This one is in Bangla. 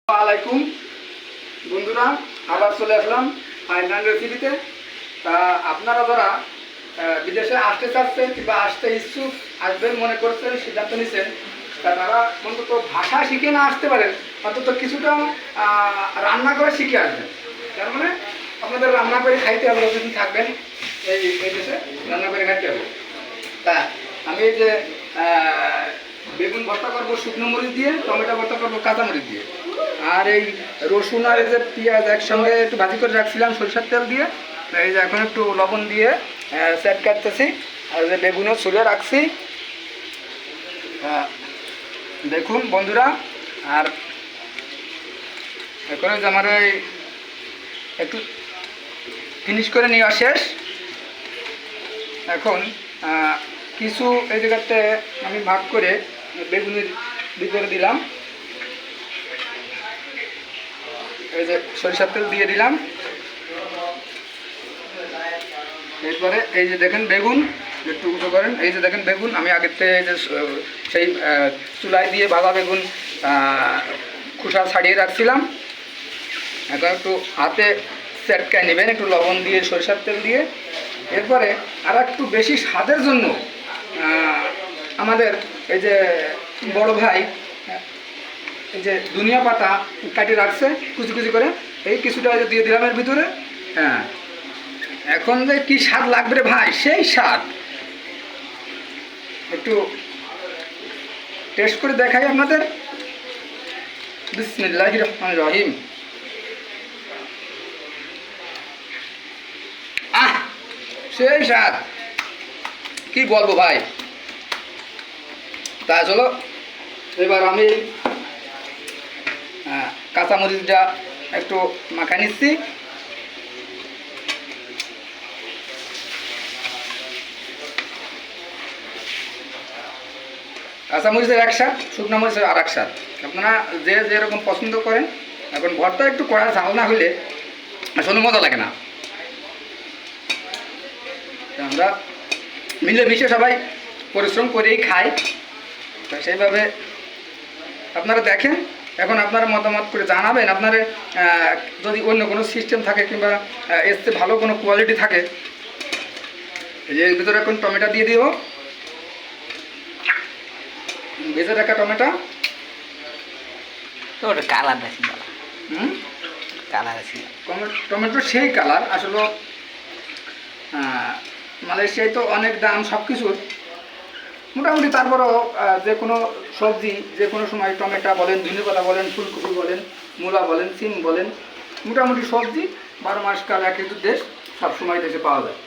আলাইকুম বন্ধুরা, আবার চলে আসলাম আইল্যান্ড রেসিপিতে। তা আপনারা যারা বিদেশে আসতে চাচ্ছেন কিংবা আসতে ইচ্ছুক, আসবেন মনে করছেন, সিদ্ধান্ত নিচ্ছেন, তা তারা অন্তত ভাষা শিখে না আসতে পারেন, অন্তত কিছুটা রান্না করে শিখে আসবেন। তার মানে আপনাদের রান্না করে খাইতে হবে, যদি থাকবেন এই দেশে রান্না করে খাইতে হবে। তা আমি এই যে বেগুন ভর্তা করবো শুকনো মরিচ দিয়ে, টমেটো ভর্তা করবো কাঁচা মরিচ দিয়ে, আর এই রসুন আর এই যে পেঁয়াজ একসঙ্গে একটু ভাজি করে রাখছিলাম সরিষার তেল দিয়ে। এই যে এখন একটু লবণ দিয়ে সেট কাটতেছি, আর যে বেগুনও ছুলে রাখছি। দেখুন বন্ধুরা, আর এখন যে আমার ওই একটু ফিনিশ করে নেওয়া শেষ। এখন কিছু এই জায়গাতে আমি ভাগ করে বেগুনের ভিতরে দিলাম, এই যে সরিষার তেল দিয়ে দিলাম। এরপরে এই যে দেখেন বেগুন, একটু উঁচু করেন, এই যে দেখেন বেগুন আমি আগের থেকে এই যে সেই চুলায় দিয়ে ভাজা বেগুন খোসা ছাড়িয়ে রাখছিলাম। এখন একটু হাতে চেটকায় নেবেন, একটু লবণ দিয়ে সরিষার তেল দিয়ে। এরপরে আর একটু বেশি স্বাদের জন্য আমাদের এই যে বড় ভাই এই যে ধনিয়া পাতা কাটিয়ে রাখছে কুচি কুচি করে, এই কিছুটা দিয়ে দিলাম এর ভিতরে। হ্যাঁ, এখন যে কি স্বাদ লাগবে রে ভাই, সেই স্বাদ। একটু টেস্ট করে দেখাই আপনাদের। বিসমিল্লাহির রহমানির রহিম। সেই স্বাদ, কি বলবো ভাই। তা চলো এবার আমি কাঁচামরিচটা একটু মাখা নিচ্ছি। কাঁচামরিচের এক স্বাদ, শুকনো মরিচের আর এক স্বাদ, আপনারা যে যেরকম পছন্দ করেন। এখন ভর্তা একটু কড়া ঝাল না হলে আসলে মজা লাগে না। আমরা মিলেমিশে সবাই পরিশ্রম করেই খাই, তো সেইভাবে আপনারা দেখেন। এখন আপনারা মতামত করে জানাবেন, আপনারা যদি অন্য কোনো সিস্টেম থাকে কিংবা এর চেয়ে ভালো কোনো কোয়ালিটি থাকে। এই যে এর ভিতরে এখন টমেটো দিয়ে দিব, ভেজে রাখা টমেটো। কালার আছে, কালার আছে টমেটো সেই কালার। আসলে মালয়েশিয়ায় তো অনেক দাম সব কিছুর, মোটামুটি তারপরও যে কোনো সবজি যে কোনো সময় টমেটো বলেন, ধনেপাতা বলেন, ফুলকপি বলেন, মূলা বলেন, সিম বলেন, মোটামুটি সবজি 12 মাস কাল এক ঋতুর দেশ, সব সময় দেশে পাওয়া যায়।